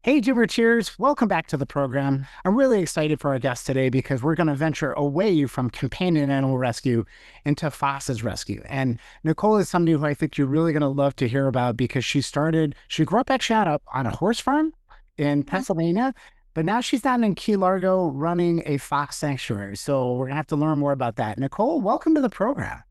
Hey, Doobert cheers. Welcome back to the program. I'm really excited for our guest today because we're going to venture away from companion animal rescue into foxes rescue. And Nicole is somebody who I think you're really going to love to hear about because she grew up actually on a horse farm in Pennsylvania, but now she's down in Key Largo running a fox sanctuary. So we're going to have to learn more about that. Nicole, welcome to the program.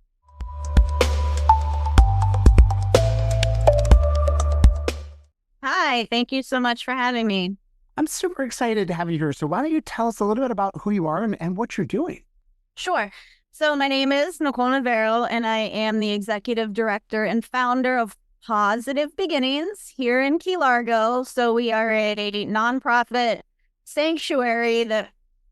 Hi, thank you so much for having me. I'm super excited to have you here. So why don't you tell us a little bit about who you are and what you're doing? Sure. So my name is Nicole Navarro, and I am the executive director and founder of Pawsitive Beginnings here in Key Largo. So we are a nonprofit sanctuary that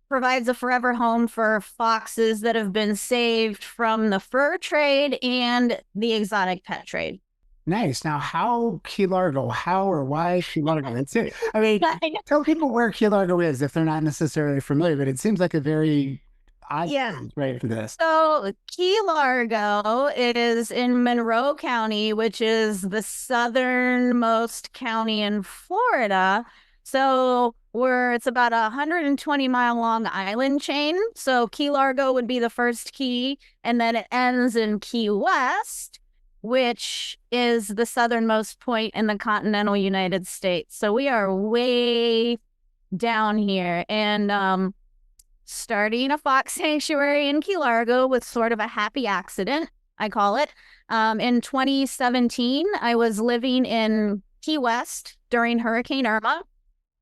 provides a forever home for foxes that have been saved from the fur trade and the exotic pet trade. Nice. Now, how Key Largo? How or why Key Largo? That's it. I mean, tell people where Key Largo is if they're not necessarily familiar, but it seems like a very odd Yeah. place, right, for this. So Key Largo is in Monroe County, which is the southernmost county in Florida. So it's about a 120-mile long island chain. So Key Largo would be the first key, and then it ends in Key West, which is the southernmost point in the continental United States. So we are way down here. And starting a fox sanctuary in Key Largo was sort of a happy accident, I call it. In 2017, I was living in Key West during Hurricane Irma.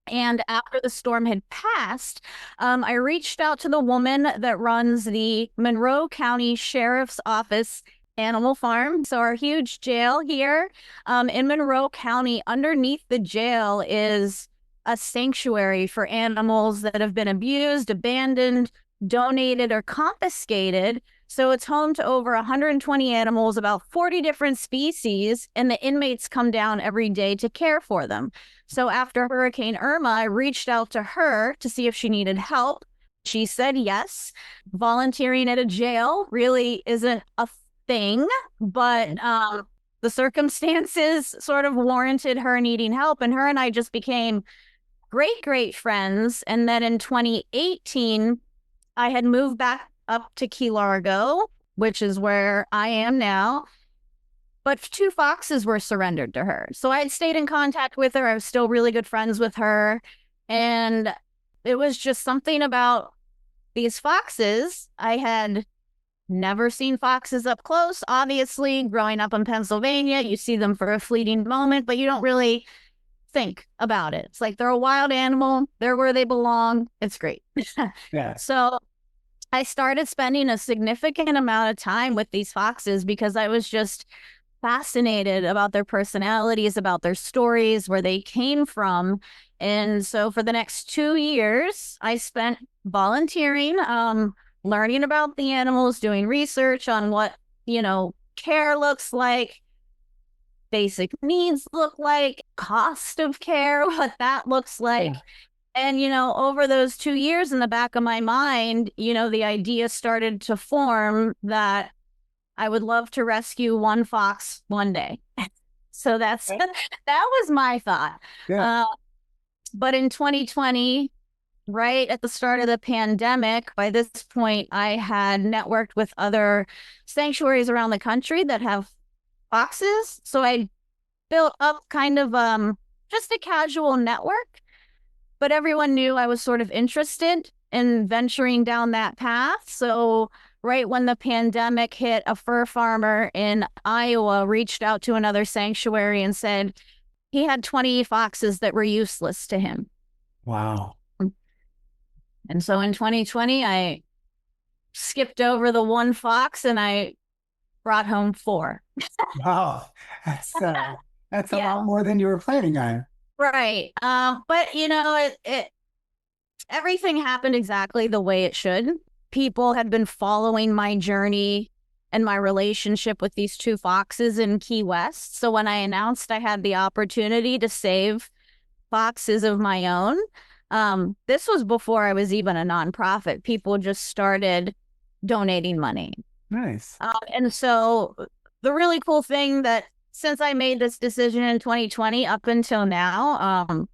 And after the storm had passed, I reached out to the woman that runs the Monroe County Sheriff's Office animal farm. So our huge jail here in Monroe County, underneath the jail is a sanctuary for animals that have been abused, abandoned, donated, or confiscated. So it's home to over 120 animals, about 40 different species, and the inmates come down every day to care for them. So after Hurricane Irma, I reached out to her to see if she needed help. She said yes. Volunteering at a jail really isn't a thing, but the circumstances sort of warranted her needing help, and her and I just became great friends. And then in 2018, I had moved back up to Key Largo, which is where I am now, but two foxes were surrendered to her. So I had stayed in contact with her. I was still really good friends with her, and it was just something about these foxes. I had never seen foxes up close. Obviously, growing up in Pennsylvania, you see them for a fleeting moment, but you don't really think about it. It's like they're a wild animal. They're where they belong. It's great. Yeah. So I started spending a significant amount of time with these foxes because I was just fascinated about their personalities, about their stories, where they came from. And so for the next 2 years, I spent volunteering, learning about the animals, doing research on what, care looks like, basic needs look like, cost of care, what that looks like. And, over those 2 years in the back of my mind, the idea started to form that I would love to rescue one fox one day. So that was my thought. Yeah. But in 2020, right at the start of the pandemic, by this point, I had networked with other sanctuaries around the country that have foxes. So I built up kind of just a casual network, but everyone knew I was sort of interested in venturing down that path. So right when the pandemic hit, a fur farmer in Iowa reached out to another sanctuary and said he had 20 foxes that were useless to him. Wow. And so in 2020, I skipped over the one fox and I brought home 4. Wow. That's a Yeah. lot more than you were planning on. Right. But everything happened exactly the way it should. People had been following my journey and my relationship with these two foxes in Key West. So when I announced I had the opportunity to save foxes of my own, this was before I was even a nonprofit. People just started donating money. Nice. And so the really cool thing that since I made this decision in 2020 up until now,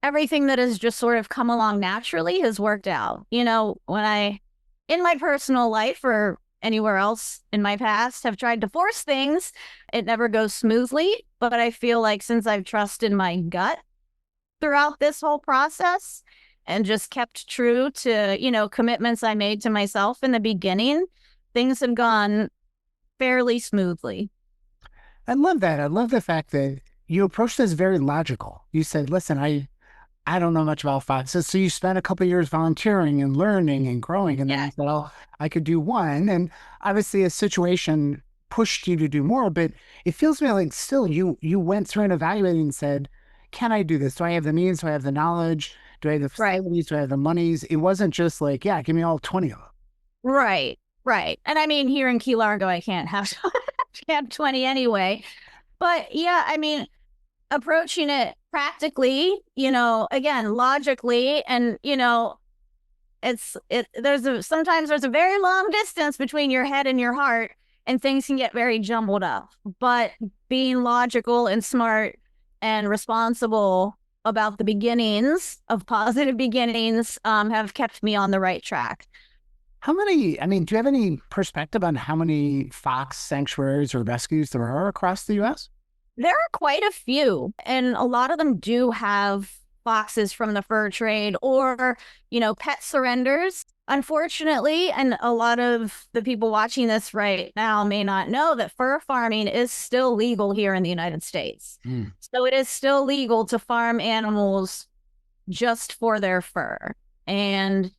everything that has just sort of come along naturally has worked out. In my personal life or anywhere else in my past, have tried to force things, it never goes smoothly. But I feel like since I've trusted my gut throughout this whole process and just kept true to, commitments I made to myself in the beginning, things have gone fairly smoothly. I love that. I love the fact that you approached this very logical. You said, listen, I don't know much about foxes. So you spent a couple of years volunteering and learning and growing. And then Yeah. you said, oh, I could do one. And obviously a situation pushed you to do more, but it feels to me like still you went through and evaluated and said, can I do this? Do I have the means? Do I have the knowledge? Do I have the Right. facilities? Do I have the monies? It wasn't just like, yeah, give me all 20 of them. Right. Right. And I mean, here in Key Largo, I can't have, can't have 20 anyway. But yeah, I mean, approaching it practically, again, logically, and, sometimes there's a very long distance between your head and your heart, and things can get very jumbled up. But being logical and smart and responsible about the beginnings of positive beginnings have kept me on the right track. How many, I mean, do you have any perspective on how many fox sanctuaries or rescues there are across the US? There are quite a few, and a lot of them do have foxes from the fur trade or, pet surrenders. Unfortunately, and a lot of the people watching this right now may not know that fur farming is still legal here in the United States. Mm. So it is still legal to farm animals just for their fur. And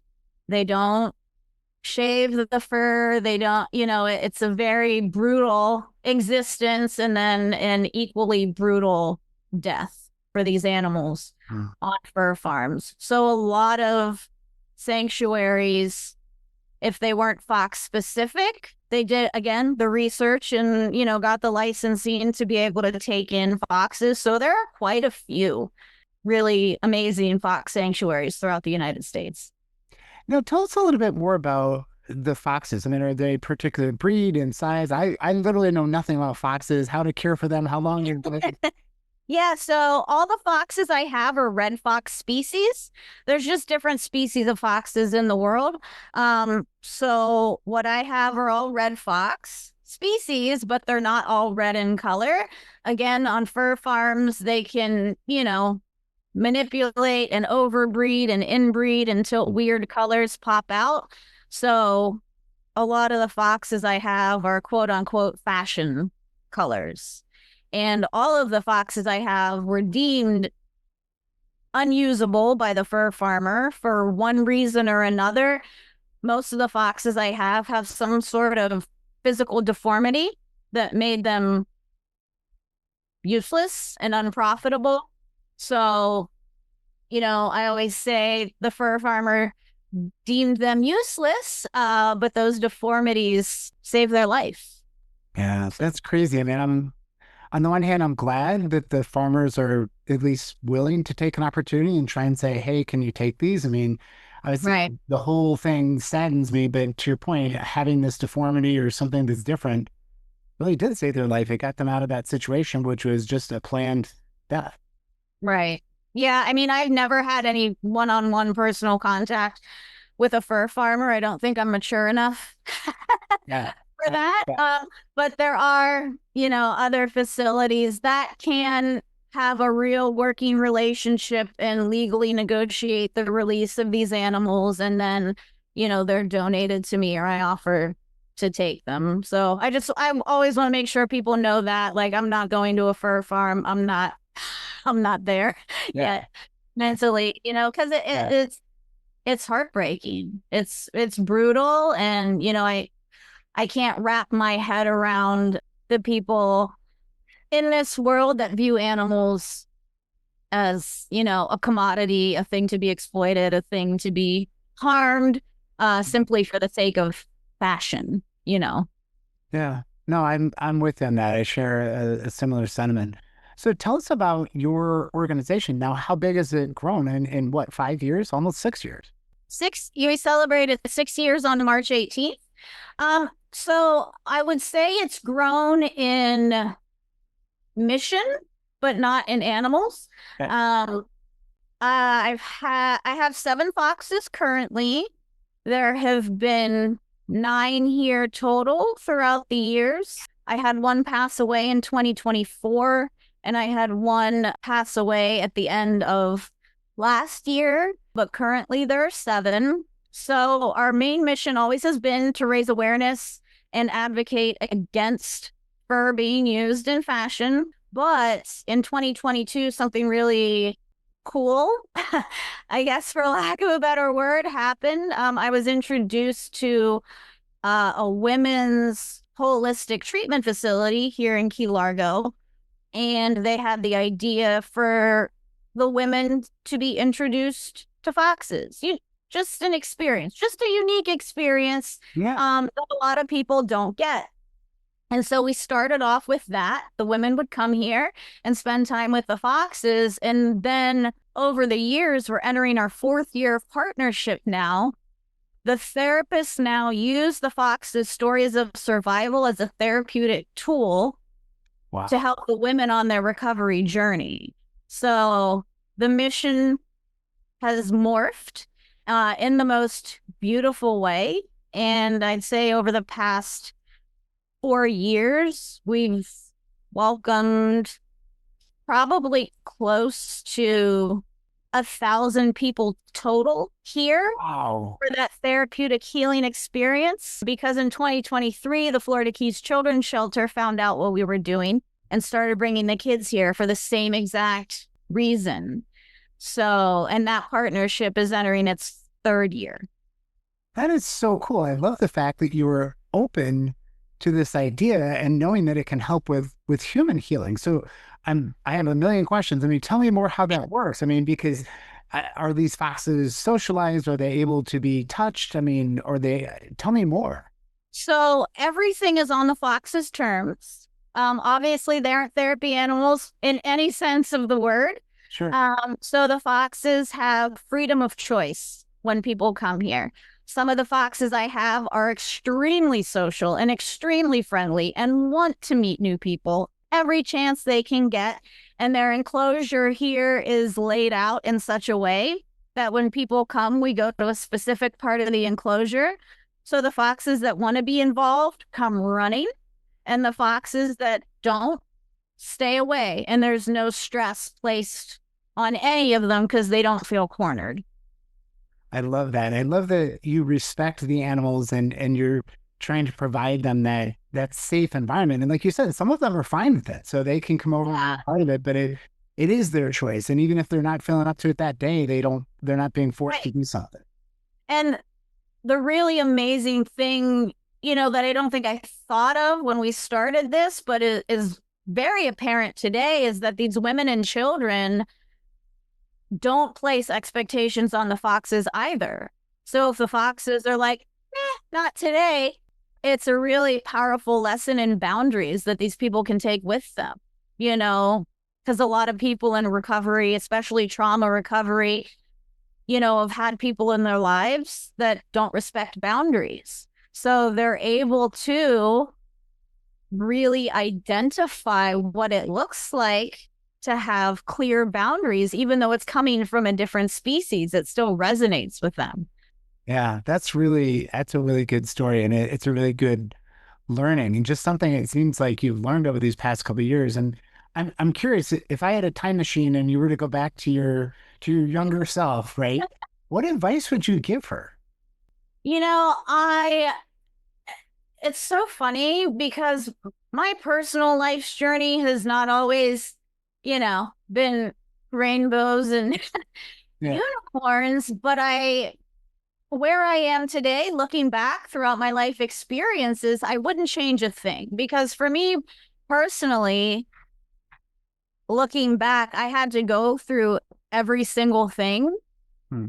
they don't shave the fur. They don't, it's a very brutal existence and then an equally brutal death for these animals Mm. on fur farms. So a lot of sanctuaries, if they weren't fox specific, they did again the research and got the licensing to be able to take in foxes. So there are quite a few really amazing fox sanctuaries throughout the United States. Now, tell us a little bit more about the foxes. I mean, are they particular breed and size? I literally know nothing about foxes, how to care for them, how long you're going to. Yeah, so all the foxes I have are red fox species. There's just different species of foxes in the world. So what I have are all red fox species, but they're not all red in color. Again, on fur farms, they can, manipulate and overbreed and inbreed until weird colors pop out. So a lot of the foxes I have are quote unquote fashion colors. And all of the foxes I have were deemed unusable by the fur farmer for one reason or another. Most of the foxes I have some sort of physical deformity that made them useless and unprofitable. So, I always say the fur farmer deemed them useless, but those deformities saved their life. Yeah, that's crazy. I mean, on the one hand, I'm glad that the farmers are at least willing to take an opportunity and try and say, hey, can you take these? I mean, Right. the whole thing saddens me, but to your point, having this deformity or something that's different really did save their life. It got them out of that situation, which was just a planned death. Right. Yeah. I mean, I've never had any one on one personal contact with a fur farmer. I don't think I'm mature enough Yeah. for that. Yeah. But there are, other facilities that can have a real working relationship and legally negotiate the release of these animals. And then, they're donated to me or I offer to take them. So I always want to make sure people know that, like, I'm not going to a fur farm. I'm not there Yeah. yet mentally, because Yeah. it's heartbreaking. It's brutal. And, I can't wrap my head around the people in this world that view animals as, a commodity, a thing to be exploited, a thing to be harmed, simply for the sake of fashion. Yeah. No, I'm with you on that. I share a similar sentiment. So tell us about your organization. Now, how big has it grown in what, 5 years? Almost 6 years. We celebrated 6 years on March 18th. So I would say it's grown in mission, but not in animals. Okay. I have 7 foxes currently. There have been 9 here total throughout the years. I had one pass away in 2024, and I had one pass away at the end of last year, but currently there are 7. So our main mission always has been to raise awareness and advocate against fur being used in fashion. But in 2022, something really cool, I guess for lack of a better word, happened. I was introduced to a women's holistic treatment facility here in Key Largo, and they had the idea for the women to be introduced to foxes. Just an experience, just a unique experience Yeah. that a lot of people don't get. And so we started off with that. The women would come here and spend time with the foxes. And then over the years, we're entering our 4th year of partnership now. The therapists now use the foxes' stories of survival as a therapeutic tool to Wow. help the women on their recovery journey. So the mission has morphed in the most beautiful way. And I'd say over the past 4 years, we've welcomed probably close to 1,000 people total here Wow. for that therapeutic healing experience. Because in 2023, the Florida Keys Children's Shelter found out what we were doing and started bringing the kids here for the same exact reason. So, and that partnership is entering its 3rd year. That is so cool. I love the fact that you were open to this idea and knowing that it can help with human healing. So I have a million questions. I mean, tell me more how that works. I mean, because are these foxes socialized? Are they able to be touched? I mean, or they tell me more. So everything is on the fox's terms. Obviously, they aren't therapy animals in any sense of the word. Sure. So the foxes have freedom of choice when people come here. Some of the foxes I have are extremely social and extremely friendly and want to meet new people every chance they can get. And their enclosure here is laid out in such a way that when people come, we go to a specific part of the enclosure. So the foxes that want to be involved come running, and the foxes that don't stay away. And there's no stress placed on any of them because they don't feel cornered. I love that. I love that you respect the animals and you're trying to provide them that safe environment. And like you said, some of them are fine with it. So they can come over and be part of it, but it is their choice. And even if they're not feeling up to it that day, they're not being forced to do something. And the really amazing thing, that I don't think I thought of when we started this, but it is very apparent today, is that these women and children don't place expectations on the foxes either. So if the foxes are like, not today, it's a really powerful lesson in boundaries that these people can take with them, because a lot of people in recovery, especially trauma recovery, have had people in their lives that don't respect boundaries. So they're able to really identify what it looks like to have clear boundaries, even though it's coming from a different species. It still resonates with them. Yeah, that's a really good story. And it's a really good learning and just something it seems like you've learned over these past couple of years. And I'm curious, if I had a time machine and you were to go back to your younger self, right? What advice would you give her? I it's so funny because my personal life's journey has not always, been rainbows and Yeah. unicorns, but where I am today, looking back throughout my life experiences, I wouldn't change a thing, because for me personally, looking back, I had to go through every single thing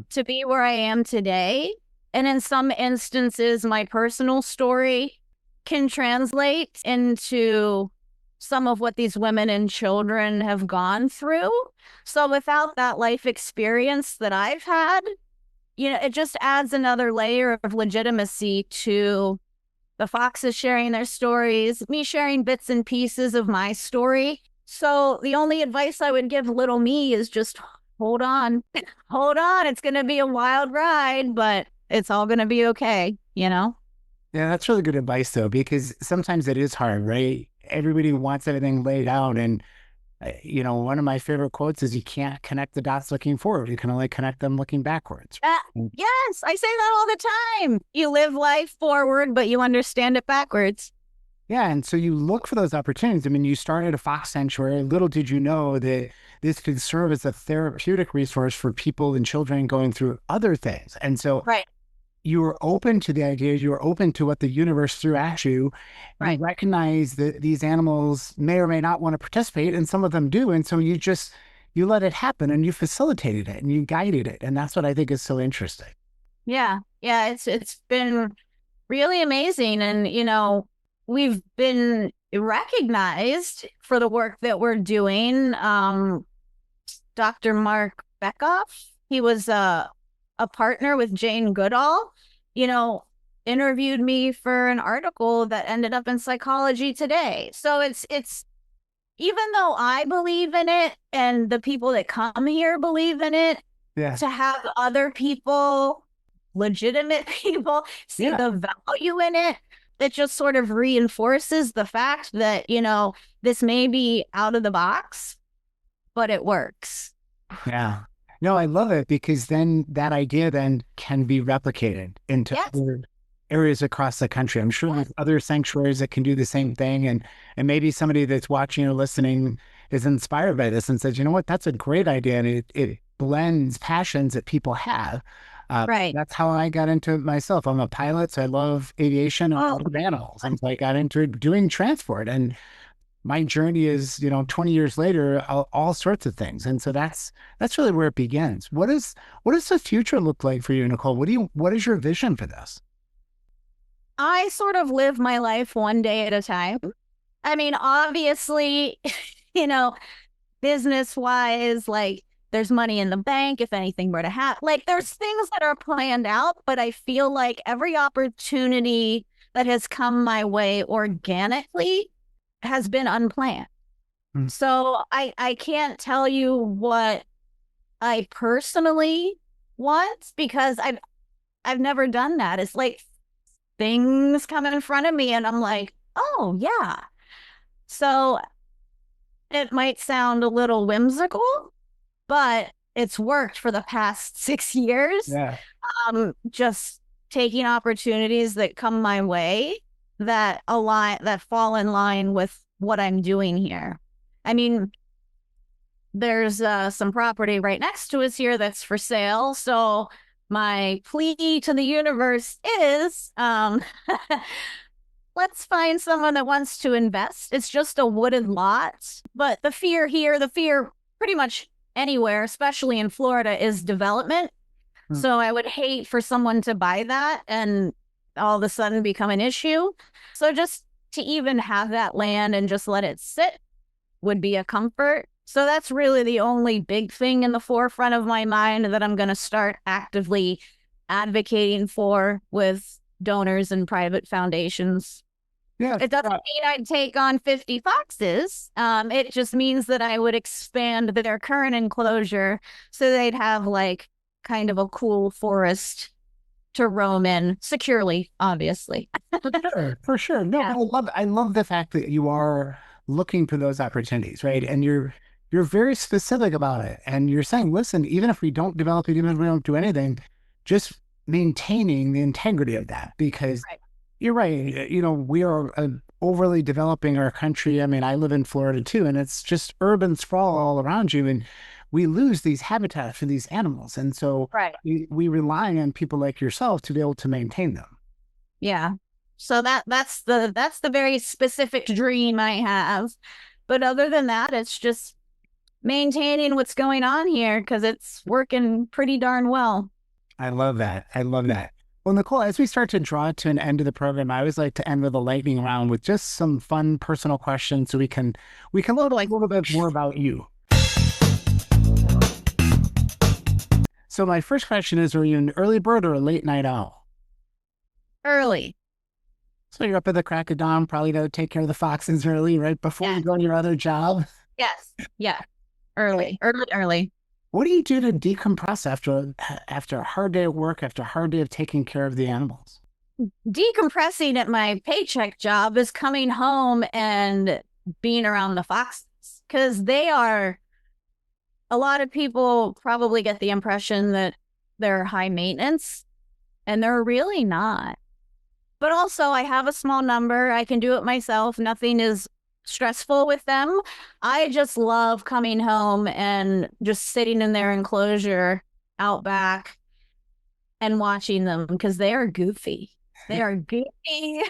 to be where I am today. And in some instances, my personal story can translate into some of what these women and children have gone through. So without that life experience that I've had, it just adds another layer of legitimacy to the foxes sharing their stories, me sharing bits and pieces of my story. So the only advice I would give little me is just hold on, hold on. It's going to be a wild ride, but it's all going to be okay, you know? Yeah, that's really good advice though, because sometimes it is hard, right? Everybody wants everything laid out. And, one of my favorite quotes is you can't connect the dots looking forward. You can only connect them looking backwards. Mm. Yes, I say that all the time. You live life forward, but you understand it backwards. Yeah. And so you look for those opportunities. I mean, you started a fox sanctuary. Little did you know that this could serve as a therapeutic resource for people and children going through other things. And so Right, you were open to the ideas, you were open to what the universe threw at you. You right. recognize that these animals may or may not want to participate, and some of them do. And so you let it happen and you facilitated it and you guided it. And that's what I think is so interesting. Yeah, yeah. It's been really amazing, and we've been recognized for the work that we're doing. Dr. Mark Beckoff, he was a partner with Jane Goodall, you know, interviewed me for an article that ended up in Psychology Today. So it's even though I believe in it and the people that come here believe in it, Yeah. to have other people, legitimate people, see Yeah. the value in it, it just sort of reinforces the fact that, this may be out of the box, but it works. Yeah. No, I love it because then that idea then can be replicated into Yes. other areas across the country. I'm sure there's other sanctuaries that can do the same thing. And maybe somebody that's watching or listening is inspired by this and says, you know what, that's a great idea. And it blends passions that people have. Right. That's how I got into it myself. I'm a pilot, so I love aviation and I love animals. And so I got into doing transport. And my journey is, 20 years later, all sorts of things. And so that's really where it begins. What does the future look like for you, Nicole? What is your vision for this? I sort of live my life one day at a time. I mean, obviously, you know, business wise, like there's money in the bank if anything were to happen. Like there's things that are planned out, but I feel like every opportunity that has come my way organically has been unplanned. Mm. So I can't tell you what I personally want because I've never done that. It's like things come in front of me and I'm like, oh yeah. So it might sound a little whimsical, but it's worked for the past 6 years. Yeah. Just taking opportunities that come my way that fall in line with what I'm doing here. I mean, there's some property right next to us here that's for sale. So my plea to the universe is let's find someone that wants to invest. It's just a wooded lot. But the fear here, the fear pretty much anywhere, especially in Florida, is development. So I would hate for someone to buy that and all of a sudden become an issue. So just to even have that land and just let it sit would be a comfort. So that's really the only big thing in the forefront of my mind that I'm going to start actively advocating for with donors and private foundations. Yeah. It doesn't mean I'd take on 50 foxes. It just means that I would expand their current enclosure so they'd have like kind of a cool forest to roam in securely, obviously. For sure. No, Yeah. I love the fact that you are looking for those opportunities, right? And you're very specific about it. And you're saying, listen, even if we don't develop it, even if we don't do anything, just maintaining the integrity of that because Right. you're right. We are overly developing our country. I mean, I live in Florida too, and it's just urban sprawl all around you. And we lose these habitats for these animals. And so Right. we rely on people like yourself to be able to maintain them. Yeah. So that's the very specific dream I have. But other than that, it's just maintaining what's going on here because it's working pretty darn well. I love that. I love that. Well, Nicole, as we start to draw to an end of the program, I always like to end with a lightning round with just some fun personal questions so we can learn like a little bit more about you. So my first question is, are you an early bird or a late night owl? Early. So you're up at the crack of dawn, probably to take care of the foxes early, right before Yeah. you go on your other job. Yes. Yeah. Early. Early. What do you do to decompress after a hard day of work, after a hard day of taking care of the animals? Decompressing at my paycheck job is coming home and being around the foxes because they are, a lot of people probably get the impression that they're high maintenance, and they're really not. But also, I have a small number. I can do it myself. Nothing is stressful with them. I just love coming home and just sitting in their enclosure out back and watching them because they are goofy. They are goofy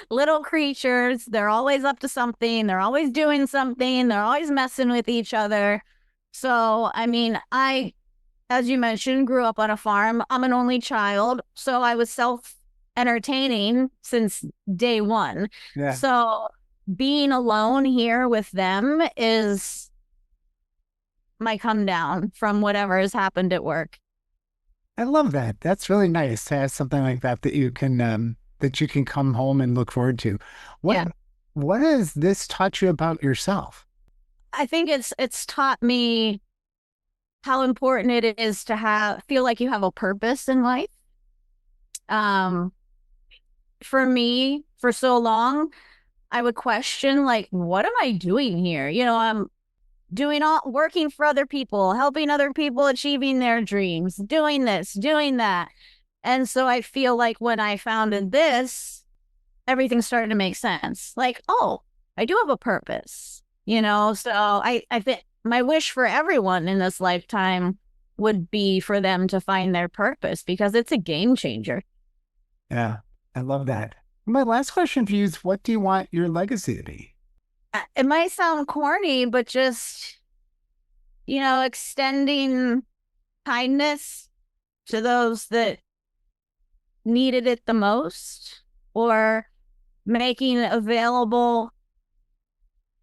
little creatures. They're always up to something. They're always doing something. They're always messing with each other. So, I mean, as you mentioned, grew up on a farm. I'm an only child. So I was self entertaining since day one. Yeah, So being alone here with them is my come down from whatever has happened at work. I love that. That's really nice to have something like that that you can come home and look forward to. What Yeah. what has this taught you about yourself? I think it's taught me how important it is to have feel like you have a purpose in life. Um, for me, for so long, I would question like, what am I doing here? I'm doing all working for other people, helping other people achieving their dreams, doing this, doing that. And so I feel like when I founded this, everything started to make sense. Like, oh, I do have a purpose. So I think my wish for everyone in this lifetime would be for them to find their purpose because it's a game changer. Yeah, I love that. My last question for you is, what do you want your legacy to be? It might sound corny, but just, extending kindness to those that needed it the most, or making available,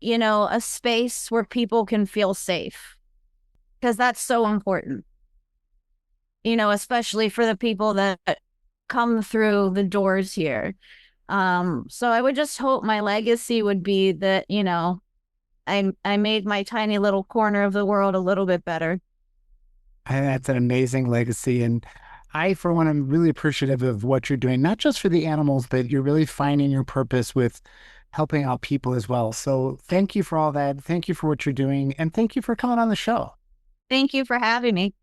a space where people can feel safe because that's so important, especially for the people that come through the doors here. So I would just hope my legacy would be that, I made my tiny little corner of the world a little bit better. And that's an amazing legacy. And I, for one, am really appreciative of what you're doing, not just for the animals, but you're really finding your purpose with helping out people as well. So thank you for all that. Thank you for what you're doing. And thank you for coming on the show. Thank you for having me.